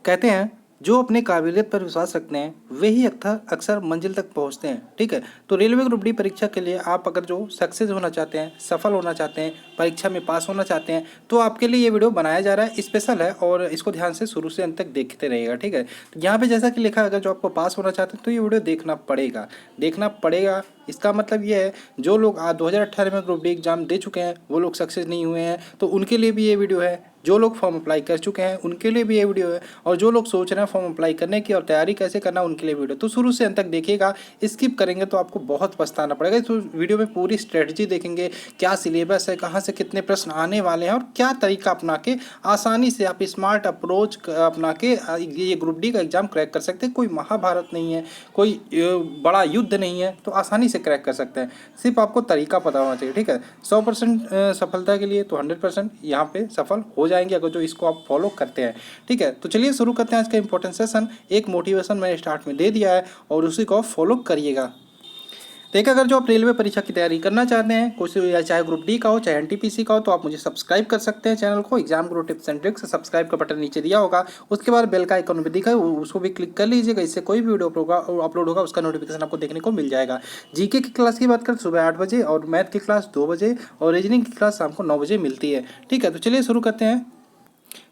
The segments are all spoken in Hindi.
कहते हैं जो अपने काबिलियत पर विश्वास रखते हैं वे ही अक्सर मंजिल तक पहुंचते हैं। ठीक है, तो रेलवे ग्रुप डी परीक्षा के लिए आप अगर जो सक्सेस होना चाहते हैं, सफल होना चाहते हैं, परीक्षा में पास होना चाहते हैं, तो आपके लिए ये वीडियो बनाया जा रहा है, स्पेशल है और इसको ध्यान से शुरू से अंत तक देखते रहिएगा। ठीक है, तो यहाँ पे जैसा कि लिखा है, अगर जो आपको पास होना चाहते हैं तो ये वीडियो देखना पड़ेगा। इसका मतलब ये है जो लोग 2018 में ग्रुप डी एग्जाम दे चुके हैं वो लोग सक्सेस नहीं हुए हैं तो उनके लिए भी ये वीडियो है। जो लोग फॉर्म अप्लाई कर चुके हैं उनके लिए भी ये वीडियो है, और जो लोग सोच रहे हैं फॉर्म अप्लाई करने की और तैयारी कैसे करना उनके लिए वीडियो। तो शुरू से अंत तक देखिएगा, स्किप करेंगे तो आपको बहुत पछताना पड़ेगा। तो वीडियो में पूरी स्ट्रेटजी देखेंगे, क्या सिलेबस है, कहाँ से कितने प्रश्न आने वाले हैं और क्या तरीका अपना के आसानी से आप स्मार्ट अप्रोच अपना के ये ग्रुप डी का एग्जाम क्रैक कर सकते हैं। कोई महाभारत नहीं है, कोई बड़ा युद्ध नहीं है, तो आसानी से क्रैक कर सकते हैं। सिर्फ आपको तरीका पता होना चाहिए। ठीक है, 100% सफलता के लिए तो 100% यहाँ पे सफल हो जाएंगे अगर जो इसको आप फॉलो करते हैं। ठीक है, तो चलिए शुरू करते हैं आज का इंपॉर्टेंट सेशन। एक मोटिवेशन मैंने स्टार्ट में दे दिया है और उसी को फॉलो करिएगा। देखिए, अगर जो आप रेलवे परीक्षा की तैयारी करना चाहते हैं, कुछ चाहे ग्रुप डी का हो चाहे एनटीपीसी का हो, तो आप मुझे सब्सक्राइब कर सकते हैं चैनल को। Exam Guru tips and tricks, subscribe का बटन नीचे दिया होगा, उसके बाद बेल का आइकन भी दिखा है, उसको भी क्लिक कर लीजिएगा। इससे कोई भी वीडियो अपलोड होगा उसका नोटिफिकेशन आपको देखने को मिल जाएगा। जीके की क्लास की बात करें सुबह 8 बजे, और मैथ की क्लास 2 बजे, और रीजनिंग की क्लास शाम को 9 बजे मिलती है। ठीक है, तो चलिए शुरू करते हैं।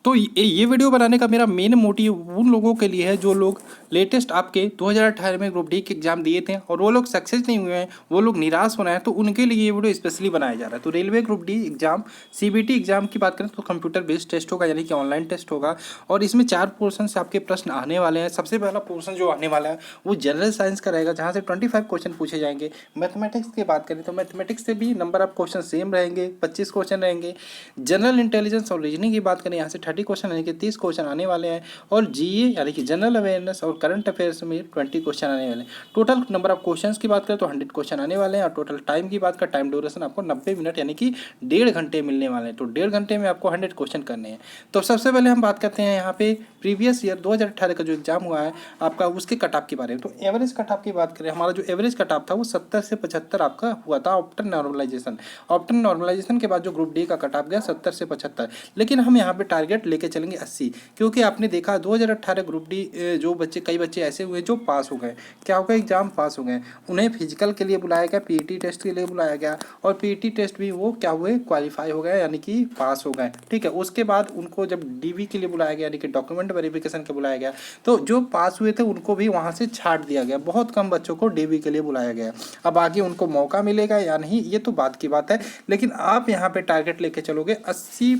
तो ये वीडियो बनाने का मेरा मेन मोटिव उन लोगों के लिए है जो लोग लेटेस्ट आपके 2018 में ग्रुप डी के एग्जाम दिए थे और वो लोग सक्सेस नहीं हुए हैं, वो लोग निराश हो रहे हैं, तो उनके लिए ये वीडियो स्पेशली बनाया जा रहा है। तो railway group D exam CBT exam की बात करें तो कंप्यूटर बेस्ड टेस्ट होगा, यानी कि ऑनलाइन टेस्ट होगा, और इसमें 4 पोर्शन से आपके प्रश्न आने वाले हैं। सबसे पहला पोर्शन जो आने वाला है वो जनरल साइंस का रहेगा, जहाँ से 25 क्वेश्चन पूछे जाएंगे। मैथमेटिक्स की बात करें तो मैथमेटिक्स से भी नंबर ऑफ क्वेश्चन सेम रहेंगे, 25 क्वेश्चन रहेंगे। जनरल इंटेलिजेंस और रीजनिंग की बात करें, यहाँ से 30 क्वेश्चन यानी कि 30 क्वेश्चन आने वाले हैं, और जीए यानी कि जनरल अवेयरनेस और करंट अफेयर्स में 20 क्वेश्चन आने वाले हैं। टोटल नंबर ऑफ क्वेश्चंस की बात करें तो 100 क्वेश्चन आने वाले हैं, और टोटल टाइम की बात करें, टाइम ड्यूरेशन आपको 90 मिनट यानी कि 1.5 घंटे मिलने वाले हैं। तो 1.5 घंटे में आपको 100 क्वेश्चन करने हैं। तो सबसे पहले हम बात करते हैं यहाँ पे प्रीवियस ईयर 2018 का जो एग्जाम हुआ है आपका, उसके कट ऑफ के बारे में। तो एवरेज कट ऑफ की बात करें, हमारा जो एवरेज कट ऑफ था वो 70 से 75 आपका हुआ था आफ्टर नॉर्मलाइजेशन। आफ्टर नॉर्मलाइजेशन के बाद जो ग्रुप डी का कट ऑफ गया 70 से 75, लेकिन हम यहाँ पे टारगेट लेके चलेंगे 80, क्योंकि आपने देखा 2018 ग्रुप डी जो बच्चे, कई बच्चे ऐसे हुए जो पास हो गए। क्या हो गया, एग्जाम पास हो गए, उन्हें फिजिकल के लिए बुलाया गया, पीईटी टेस्ट के लिए बुलाया गया, और पीईटी टेस्ट भी वो क्या हुए, क्वालिफाई हो गए यानी कि पास हो गए। ठीक है, उसके बाद उनको जब डीवी के लिए बुलाया गया यानी कि डॉक्यूमेंट वेरिफिकेशन के बुलाया गया, तो जो पास हुए थे उनको भी वहाँ से छाट दिया गया। बहुत कम बच्चों को डीवी के लिए बुलाया गया। अब आगे उनको मौका मिलेगा या नहीं ये तो बात की बात है, लेकिन आप यहाँ पे टारगेट लेके चलोगे 80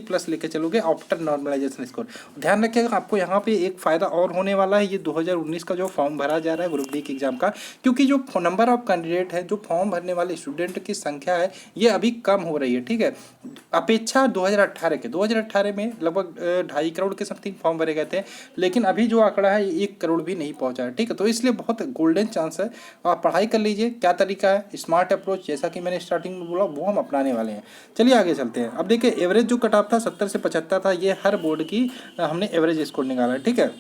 प्लस लेके चलोगे आफ्टर नॉर्मलाइजेशन स्कोर। ध्यान रखिएगा, आपको यहाँ पे एक फ़ायदा और होने वाला है, ये 2019 का जो फॉर्म भरा जा रहा है ग्रुप डी के एग्जाम का, क्योंकि जो नंबर ऑफ कैंडिडेट है, जो फॉर्म भरने वाले स्टूडेंट की संख्या है, ये अभी कम हो रही है। ठीक है, अपेक्षा 2018 में लगभग 2.5 करोड़ के समथिंग फॉर्म भरे गए थे, लेकिन अभी जो आंकड़ा है 1 करोड़ भी नहीं पहुंचा है। ठीक है, तो इसलिए बहुत गोल्डन चांस है, आप पढ़ाई कर लीजिए। क्या तरीका है, स्मार्ट अप्रोच, जैसा कि मैंने स्टार्टिंग में बोला, वो हम अपनाने वाले हैं। चलिए आगे चलते हैं। अब देखिए, एवरेज जो कट ऑफ था 70 से 75 था, ये हर बोर्ड की हमने एवरेज स्कोर निकाला है। ठीक है,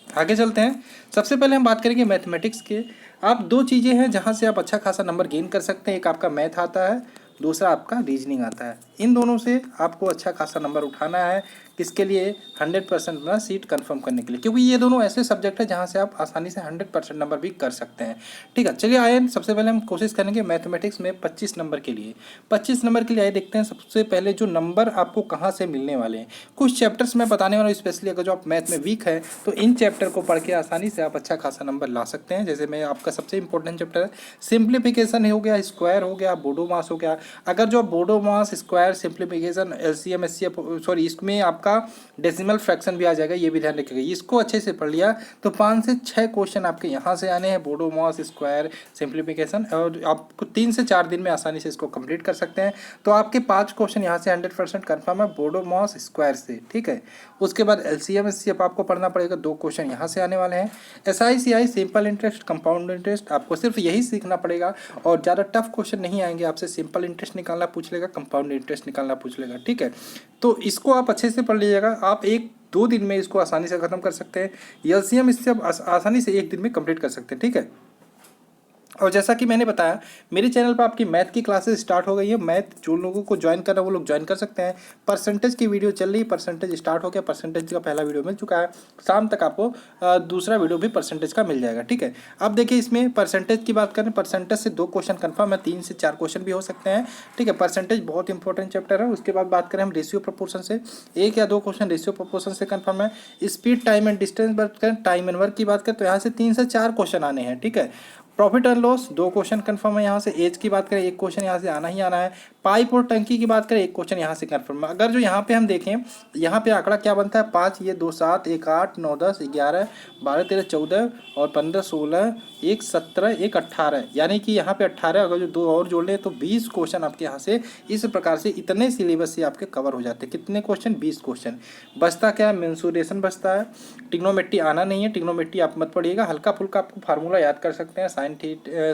आगे चलते हैं। सबसे पहले हम बात करेंगे मैथमेटिक्स के। आप 2 चीज़ें हैं जहाँ से आप अच्छा खासा नंबर गेन कर सकते हैं, एक आपका मैथ आता है, दूसरा आपका रीजनिंग आता है। इन दोनों से आपको अच्छा खासा नंबर उठाना है, किसके लिए, 100% अपना सीट कंफर्म करने के लिए, क्योंकि ये दोनों ऐसे सब्जेक्ट है जहाँ से आप आसानी से 100% नंबर भी कर सकते हैं। ठीक है, चलिए आए, सबसे पहले हम कोशिश करेंगे मैथमेटिक्स में 25 नंबर के लिए। 25 नंबर के लिए आए, देखते हैं सबसे पहले जो नंबर आपको कहाँ से मिलने वाले हैं। कुछ चैप्टर्स मैं बताने वाला हूँ, स्पेशली अगर जो आप मैथ में वीक है तो इन चैप्टर को पढ़ के आसानी से आप अच्छा खासा नंबर ला सकते हैं। जैसे मैं आपका सबसे इंपॉर्टेंट चैप्टर है सिंप्लीफिकेशन हो गया, स्क्वायर हो गया, बोडो मास हो गया। अगर जो BODMAS, square, simplification, LCM, HCF, sorry, इसमें आपका डेसिमल फ्रैक्शन भी आ जाएगा, ये भी ध्यान रखिएगा। इसको अच्छे से पढ़ लिया तो 5 से 6 क्वेश्चन आपके यहाँ से आने हैं, बोडो मास, स्क्वायर, सिंप्लीफिकेशन, और आपको 3 से 4 दिन में आसानी से इसको कंप्लीट कर सकते हैं। तो आपके 5 क्वेश्चन यहाँ से 100% कन्फर्म है बोडो मास स्क्वायर से। ठीक है, उसके बाद एलसीएम एचसीएफ आपको पढ़ना पड़ेगा, 2 क्वेश्चन यहाँ से आने वाले हैं। एसआईसीआई, सिंपल इंटरेस्ट, कंपाउंड इंटरेस्ट, आपको सिर्फ यही सीखना पड़ेगा, और ज़्यादा टफ क्वेश्चन नहीं आएंगे आपसे। सिंपल इंटरेस्ट निकालना पूछ लेगा, कंपाउंड इंटरेस्ट निकालना पूछ लेगा। ठीक है, तो इसको आप अच्छे से पढ़ लीजिएगा। आप 1-2 दिन में इसको आसानी से ख़त्म कर सकते हैं। एलसीएम इससे आप आसानी से 1 दिन में कंप्लीट कर सकते हैं। ठीक है, और जैसा कि मैंने बताया, मेरे चैनल पर आपकी मैथ की क्लासेस स्टार्ट हो गई है। मैथ जो लोगों को ज्वाइन करना है वो लोग ज्वाइन कर सकते हैं। परसेंटेज की वीडियो चल रही है, परसेंटेज स्टार्ट हो गया, परसेंटेज का पहला वीडियो मिल चुका है। शाम तक आपको दूसरा वीडियो भी परसेंटेज का मिल जाएगा, ठीक है। अब देखिए, इसमें परसेंटेज की बात करें, परसेंटेज से 2 क्वेश्चन कन्फर्म है, 3 से 4 क्वेश्चन भी हो सकते हैं, ठीक है। परसेंटेज बहुत इंपॉर्टेंट चैप्टर है। उसके बाद बात करें हम रेशियो प्रोपोर्शन से, 1 या 2 क्वेश्चन रेशियो प्रोपोर्शन से कन्फर्म है। स्पीड, टाइम एंड डिस्टेंस बात करें, टाइम एंड वर्क की बात करें, तो यहाँ से 3 से 4 क्वेश्चन आने हैं, ठीक है। Profit and loss 2 question confirm है यहाँ से। एज की बात करें, 1 क्वेश्चन यहाँ से आना ही आना है। पाइप और टंकी की बात करें, 1 क्वेश्चन यहाँ से कंफर्म है। अगर जो यहाँ पे हम देखें, यहाँ पे आंकड़ा क्या बनता है, 5, ये 2 7, 1 8, 9 10, 11, 12 13 14 और 15 16, 1 17, 1 18, यानी कि यहाँ पे 18, अगर जो 2 और जोड़ लें तो 20 क्वेश्चन आपके यहाँ से इस प्रकार से इतने सिलेबस से आपके कवर हो जाते हैं। कितने क्वेश्चन, 20 क्वेश्चन। बचता क्या है, मेंसुरेशन बचता है। ट्रिग्नोमेट्री आना नहीं है, ट्रिग्नोमेट्री आप मत पढ़िएगा, हल्का फुल्का आपको फार्मूला याद कर सकते हैं,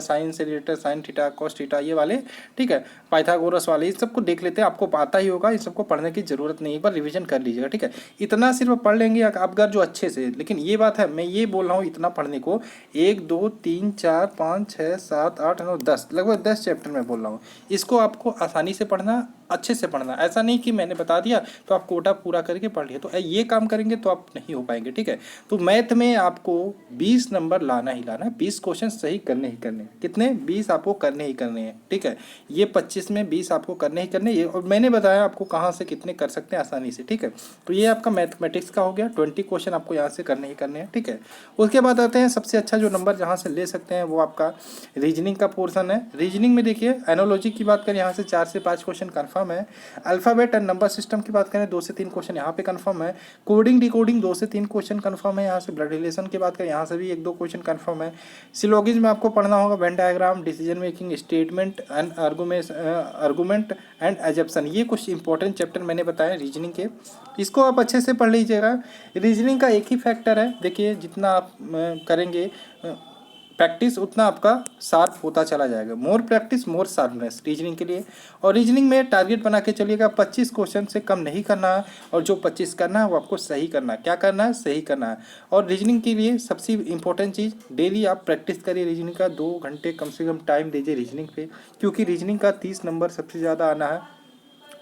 साइन से related, sine theta cos theta ये वाले, ठीक है। पाइथागोरस वाले, इस सबको देख लेते हैं, आपको पता ही होगा, इन सबको पढ़ने की जरूरत नहीं, एक बार रिवीजन कर लीजिएगा, ठीक है। इतना सिर्फ पढ़ लेंगे आप अगर जो अच्छे से, लेकिन ये बात है, मैं ये बोल रहा हूँ इतना पढ़ने को, 1 2 3 4 5 6 7 8 9 10, लगभग 10 चैप्टर मैं बोल रहा हूँ। इसको आपको आसानी से पढ़ना, अच्छे से पढ़ना, ऐसा नहीं कि मैंने बता दिया तो आप कोटा पूरा करके पढ़ लिया, तो ये काम करेंगे तो आप नहीं हो पाएंगे, ठीक है। तो मैथ में आपको 20 नंबर लाना ही लाना है, 20 क्वेश्चन सही करने ही करने। कितने, 20 आपको करने ही करने हैं, ठीक है। ये 25 में 20 आपको करने ही करने, ये और मैंने बताया आपको कहाँ से कितने कर सकते हैं आसानी से, ठीक है। तो ये आपका मैथमेटिक्स का हो गया, 20 क्वेश्चन आपको यहाँ से करने ही करने हैं, ठीक है। उसके बाद आते हैं सबसे अच्छा जो नंबर जहाँ से ले सकते हैं वो आपका रीजनिंग का पोर्सन है। रीजनिंग में देखिए, एनोलॉजी की बात करें, यहाँ से 4 से 5 क्वेश्चन कन्फर्म है। अल्फ़ाबेट एंड नंबर सिस्टम की बात करें, 2 से 3 क्वेश्चन यहाँ पे कंफर्म है। कोडिंग डिकोडिंग 2 से 3 क्वेश्चन कंफर्म है यहाँ से। ब्लड रिलेशन की बात करें, यहाँ से भी 1-2 क्वेश्चन कंफर्म है। सिलोगिज्म में आपको पढ़ना होगा, Venn diagram, decision making, statement and argument and assumption, ये कुछ इंपॉर्टेंट चैप्टर मैंने बताया रीजनिंग के, इसको आप अच्छे से पढ़ लीजिएगा। रीजनिंग का एक ही फैक्टर है, देखिए जितना आप करेंगे प्रैक्टिस उतना आपका शार्प होता चला जाएगा। More practice more sharpness reasoning के लिए। और रीजनिंग में टारगेट बना के चलिएगा, 25 क्वेश्चन से कम नहीं करना है, और जो 25 करना है वो आपको सही करना है। क्या करना है, सही करना है। और रीजनिंग के लिए सबसे इंपॉर्टेंट चीज़, डेली आप प्रैक्टिस करिए रीजनिंग का, 2 घंटे कम से कम टाइम दीजिए रीजनिंग पे, क्योंकि रीजनिंग का 30 नंबर सबसे ज़्यादा आना है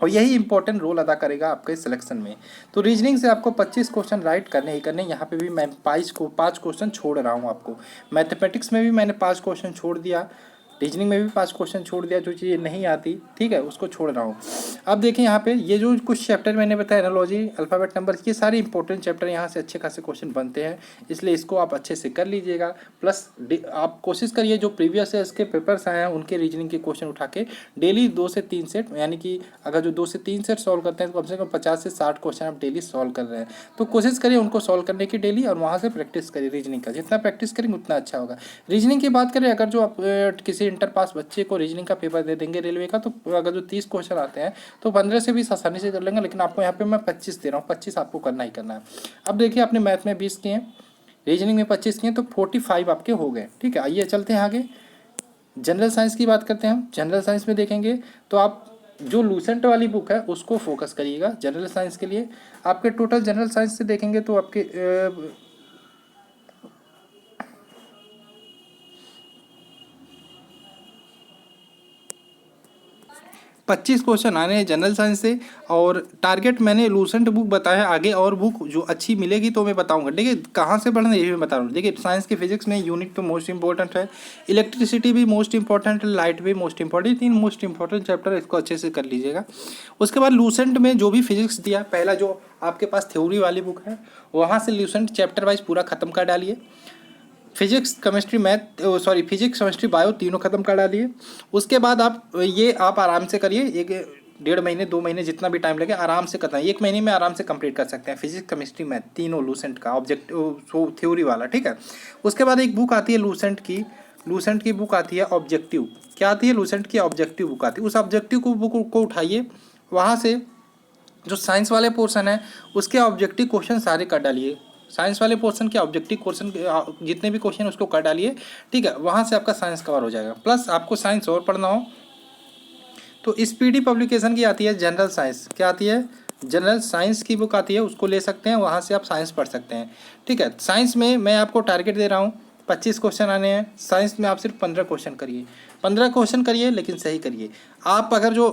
और यही इंपॉर्टेंट रोल अदा करेगा आपके सिलेक्शन में। तो रीजनिंग से आपको 25 क्वेश्चन राइट करने ही करने। यहाँ पे भी मैं 5 क्वेश्चन छोड़ रहा हूँ आपको। मैथमेटिक्स में भी मैंने 5 क्वेश्चन छोड़ दिया, रीजनिंग में भी 5 क्वेश्चन छोड़ दिया, जो चीज़ें नहीं आती, ठीक है, उसको छोड़ रहा हूँ। अब देखिए यहाँ पे ये जो कुछ चैप्टर मैंने बताया, एनालॉजी, अल्फ़ाबेट, नंबर, ये सारे इंपॉर्टेंट चैप्टर यहाँ से अच्छे खासे क्वेश्चन बनते हैं, इसलिए इसको आप अच्छे से कर लीजिएगा। प्लस आप कोशिश करिए जो प्रीवियस ईयर्स के पेपर्स आए हैं उनके रीजनिंग के क्वेश्चन उठा के डेली 2 से 3 सेट, यानी कि अगर जो 2 से 3 सेट सॉल्व करते हैं तो कम से कम 50 से 60 क्वेश्चन आप डेली सॉल्व कर रहे हैं, तो कोशिश करिए उनको सॉल्व करने की डेली, और वहाँ से प्रैक्टिस करिए रीजनिंग का। जितना प्रैक्टिस करेंगे उतना अच्छा होगा। रीजनिंग की बात करें, अगर जो आप किसी इंटर पास बच्चे को रीजनिंग का पेपर दे देंगे रेलवे का, तो अगर जो 30 क्वेश्चन आते हैं तो 15 से 20 आसानी से कर लेंगे, लेकिन आपको यहाँ पे मैं 25 दे रहा हूँ, 25 आपको करना ही करना है। अब देखिए, आपने मैथ में 20 किए, रीजनिंग में 25 किए, तो 45 आपके हो गए, ठीक है। आइए चलते हैं आगे, जनरल साइंस की बात करते हैं हम। जनरल साइंस में देखेंगे तो आप जो लूसेंट वाली बुक है उसको फोकस करिएगा जनरल साइंस के लिए। आपके टोटल जनरल साइंस से देखेंगे तो आपके 25 क्वेश्चन आने हैं जनरल साइंस से, और टारगेट मैंने लूसेंट बुक बताया, आगे और बुक जो अच्छी मिलेगी तो मैं बताऊंगा। देखिए कहाँ से पढ़ना ये भी बता रहा हूँ। देखिए साइंस के फिजिक्स में यूनिट तो मोस्ट इंपॉर्टेंट है, इलेक्ट्रिसिटी भी मोस्ट इंपॉर्टेंट है, लाइट भी most important, 3 most important chapter, इसको अच्छे से कर लीजिएगा। उसके बाद लूसेंट में जो भी फिजिक्स दिया, पहला जो आपके पास थ्योरी वाली बुक है वहाँ से लूसेंट चैप्टर वाइज पूरा खत्म कर डालिए। Physics chemistry math sorry physics chemistry bio तीनों खत्म कर डालिए। उसके बाद आप आराम से करिए, 1-1.5 महीने 2 महीने जितना भी टाइम लगे आराम से करना है, 1 महीने में आराम से कंप्लीट कर सकते हैं फिजिक्स केमिस्ट्री मैथ तीनों लूसेंट का ऑब्जेक्टिव थ्योरी वाला, ठीक है। उसके बाद एक बुक आती है लूसेंट की बुक आती है ऑब्जेक्टिव। क्या आती है, लूसेंट की ऑब्जेक्टिव बुक आती है। उस ऑब्जेक्टिव बुक को उठाइए, वहाँ से जो साइंस वाले पोर्शन है उसके ऑब्जेक्टिव क्वेश्चन सारे कर डालिए। साइंस वाले पोर्शन के ऑब्जेक्टिव क्वेश्चन जितने भी क्वेश्चन उसको कर डालिए, ठीक है। वहाँ से आपका साइंस कवर हो जाएगा। प्लस आपको साइंस और पढ़ना हो तो स्पीडी पब्लिकेशन की आती है जनरल साइंस। क्या आती है, जनरल साइंस की बुक आती है, उसको ले सकते हैं, वहाँ से आप साइंस पढ़ सकते हैं, ठीक है। साइंस में मैं आपको टारगेट दे रहा हूँ 25 क्वेश्चन आने हैं। साइंस में आप सिर्फ 15 क्वेश्चन करिए, 15 क्वेश्चन करिए, लेकिन सही करिए। आप अगर जो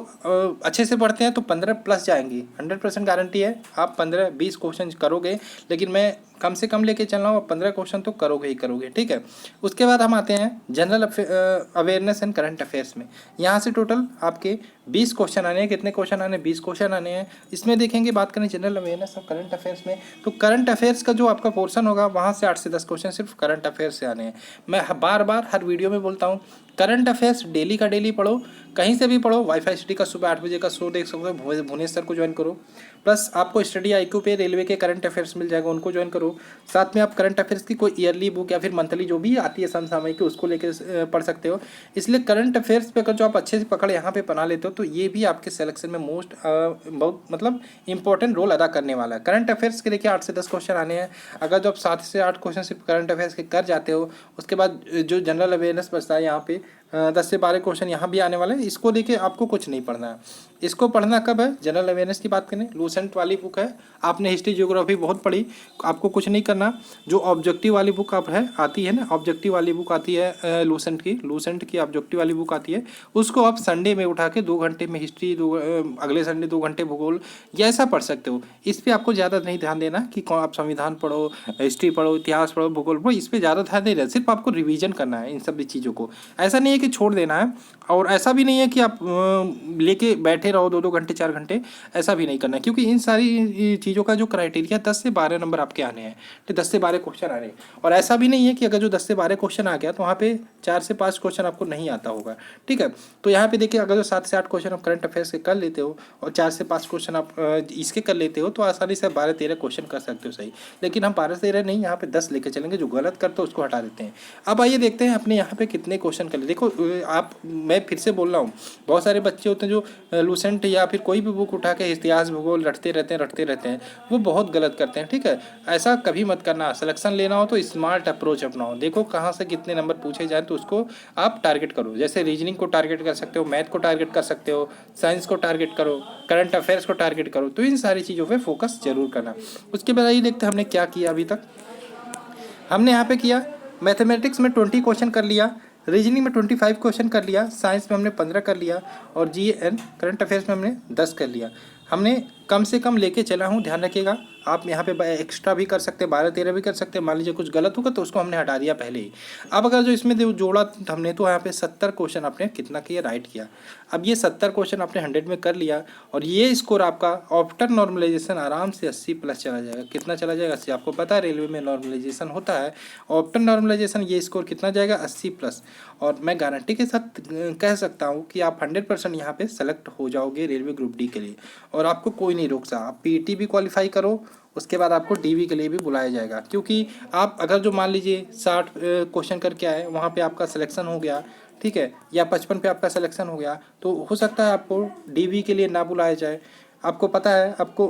अच्छे से पढ़ते हैं तो 15 प्लस जाएंगी, 100% गारंटी है। आप 15-20 क्वेश्चन करोगे, लेकिन मैं कम से कम लेके चल रहा हूँ, 15 क्वेश्चन तो करोगे ही करोगे, ठीक है। उसके बाद हम आते हैं general awareness and current affairs में। यहाँ से टोटल आपके 20 क्वेश्चन आने हैं। कितने क्वेश्चन आने हैं? 20 क्वेश्चन आने हैं। इसमें देखेंगे, बात करें जनरल अवेयरनेस और करंट अफेयर्स में, तो करंट अफेयर्स का जो आपका पोर्शन होगा वहाँ से 8 से 10 क्वेश्चन सिर्फ करंट अफेयर्स से आने हैं। मैं बार बार हर वीडियो में बोलता हूँ, करंट अफेयर्स डेली का डेली पढ़ो, कहीं से भी पढ़ो। वाईफाई सिटी का सुबह 8 बजे का शो देख सकते हो, भुवनेश्वर सर को ज्वाइन करो। प्लस आपको स्टडी IQ पे रेलवे के करंट अफेयर्स मिल जाएगा, उनको ज्वाइन करो। साथ में आप करंट अफेयर्स की कोई ईयरली बुक या फिर मंथली जो भी आती है समसामयिक, उसको लेकर पढ़ सकते हो। इसलिए करंट अफेयर्स पे अगर जो आप अच्छे से पकड़ यहाँ पे बना लेते हो, तो ये भी आपके सिलेक्शन में बहुत मतलब इंपॉर्टेंट रोल अदा करने वाला है। करंट अफेयर्स के देखिए 8 से 10 क्वेश्चन आने हैं। अगर जो आप 7 से 8 क्वेश्चन सिर्फ करंट अफेयर्स के कर जाते हो, उसके बाद जो जनरल अवेयरनेस बचता है यहाँ पे 10 से 12 क्वेश्चन यहाँ भी आने वाले हैं। इसको लेके आपको कुछ नहीं पढ़ना है। इसको पढ़ना कब है? जनरल अवेयरनेस की बात करें, लूसेंट वाली बुक है। आपने हिस्ट्री ज्योग्राफी बहुत पढ़ी, आपको कुछ नहीं करना। जो ऑब्जेक्टिव वाली बुक आप है आती है ना, ऑब्जेक्टिव वाली बुक आती है लूसेंट की ऑब्जेक्टिव वाली बुक आती है, उसको आप संडे में उठा के 2 घंटे में हिस्ट्री, अगले संडे 2 घंटे भूगोल, या ऐसा पढ़ सकते हो। इस पर आपको ज़्यादा नहीं ध्यान देना कि आप संविधान पढ़ो, हिस्ट्री पढ़ो, इतिहास पढ़ो, भूगोल पढ़ो, इस पर ज़्यादा ध्यान नहीं देना। सिर्फ आपको रिवीजन करना है इन सब चीज़ों को। ऐसा नहीं है कि छोड़ देना है, और ऐसा भी नहीं है कि आप लेके बैठे रहो 2-2 घंटे 4 घंटे, ऐसा भी नहीं करना है। क्योंकि इन सारी चीज़ों का जो क्राइटेरिया 10 से 12 नंबर आपके आने हैं, तो 10 से 12 क्वेश्चन आ रहे हैं। और ऐसा भी नहीं है कि अगर जो 10 से 12 क्वेश्चन आ गया तो वहाँ पे 4 से 5 क्वेश्चन आपको नहीं आता होगा, ठीक है। तो यहाँ पे देखिए, अगर जो 7 से 8 क्वेश्चन आप करंट अफेयर्स के कर लेते हो और 4 से 5 क्वेश्चन आप इसके कर लेते हो, तो आसानी से 12-13 क्वेश्चन कर सकते हो सही। लेकिन हम 12-13 नहीं, यहाँ पे 10 लेके चलेंगे। जो गलत करते हो उसको हटा देते हैं। अब आइए देखते हैं अपने यहाँ पे कितने क्वेश्चन कर ले। देखो आप, मैं फिर से बोल रहा हूँ, बहुत सारे बच्चे होते हैं जो लूसेंट या फिर कोई भी बुक उठा के इतिहास भूगोल रटते रहते हैं, वो बहुत गलत करते हैं, ठीक है। ऐसा कभी मत करना। सिलेक्शन लेना हो तो स्मार्ट अप्रोच अपनाओ। देखो कहाँ से कितने नंबर पूछे जाए तो उसको आप टारगेट करो। जैसे रीजनिंग को टारगेट कर सकते हो, मैथ को टारगेट कर सकते हो, साइंस को टारगेट करो, करंट अफेयर्स को टारगेट करो। तो इन सारी चीज़ों पर फोकस जरूर करना। उसके बाद ये देखते हैं हमने क्या किया अभी तक। हमने यहाँ पे किया, मैथमेटिक्स में 20 क्वेश्चन कर लिया, रीजनिंग में 25 क्वेश्चन कर लिया, साइंस में हमने 15 कर लिया, और GN करंट अफेयर्स में हमने 10 कर लिया। हमने कम से कम लेके चला हूँ, ध्यान रखिएगा। आप यहाँ पे एक्स्ट्रा भी कर सकते हैं, 12-13 भी कर सकते हैं। मान लीजिए कुछ गलत होगा तो उसको हमने हटा दिया पहले ही। अब अगर जो इसमें जोड़ा हमने, तो यहाँ पे 70 क्वेश्चन आपने कितना किया? राइट किया। अब ये 70 क्वेश्चन आपने 100 में कर लिया, और ये स्कोर आपका आफ्टर नॉर्मलाइजेशन आराम से 80 प्लस चला जाएगा। कितना चला जाएगा? 80। आपको पता है रेलवे में नॉर्मलाइजेशन होता है, आफ्टर नॉर्मलाइजेशन ये स्कोर कितना जाएगा? 80 प्लस। और मैं गारंटी के साथ कह सकता हूँ कि आप 100% यहाँ पे सेलेक्ट हो जाओगे रेलवे ग्रुप डी के लिए, और आपको कोई नहीं रोक सकता। आप PET भी क्वालिफाई करो, उसके बाद आपको DV के लिए भी बुलाया जाएगा। क्योंकि आप अगर जो मान लीजिए 60 क्वेश्चन करके आए, वहाँ पे आपका सिलेक्शन हो गया, ठीक है, या 55 पे आपका सिलेक्शन हो गया, तो हो सकता है आपको DV के लिए ना बुलाया जाए। आपको पता है, आपको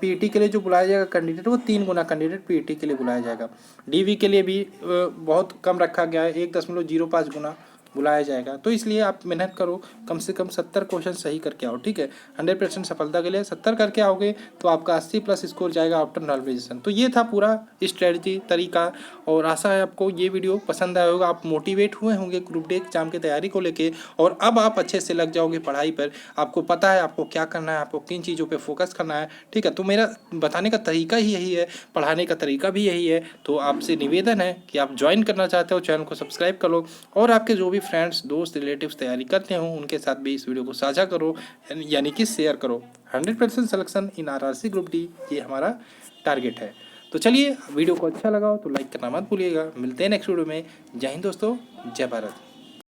PET के लिए जो बुलाया जाएगा कैंडिडेट, वो 3 गुना कैंडिडेट PET के लिए बुलाया जाएगा। DV के लिए भी बहुत कम रखा गया है, 1.05 गुना बुलाया जाएगा। तो इसलिए आप मेहनत करो, कम से कम 70 क्वेश्चन सही करके आओ, ठीक है। 100% सफलता के लिए 70 करके आओगे तो आपका 80 प्लस स्कोर जाएगा आफ्टर नॉर्मलाइजेशन। तो ये था पूरा स्ट्रेटजी, तरीका, और आशा है आपको ये वीडियो पसंद आया होगा। आप मोटिवेट हुए होंगे ग्रुप डी एग्जाम की तैयारी को लेके, और अब आप अच्छे से लग जाओगे पढ़ाई पर। आपको पता है आपको क्या करना है, आपको किन चीज़ों पर फोकस करना है, ठीक है। तो मेरा बताने का तरीका ही यही है, पढ़ाने का तरीका भी यही है। तो आपसे निवेदन है कि आप ज्वाइन करना चाहते हो, चैनल को सब्सक्राइब करो, और आपके जो भी फ्रेंड्स, दोस्त, रिलेटिव्स तैयारी करते हो उनके साथ भी इस वीडियो को साझा करो, यानी कि शेयर करो। 100% selection in RRC group D, ये हमारा टारगेट है। तो चलिए, वीडियो को अच्छा लगा हो तो लाइक करना मत भूलिएगा। मिलते हैं नेक्स्ट वीडियो में। जय हिंद दोस्तों, जय भारत।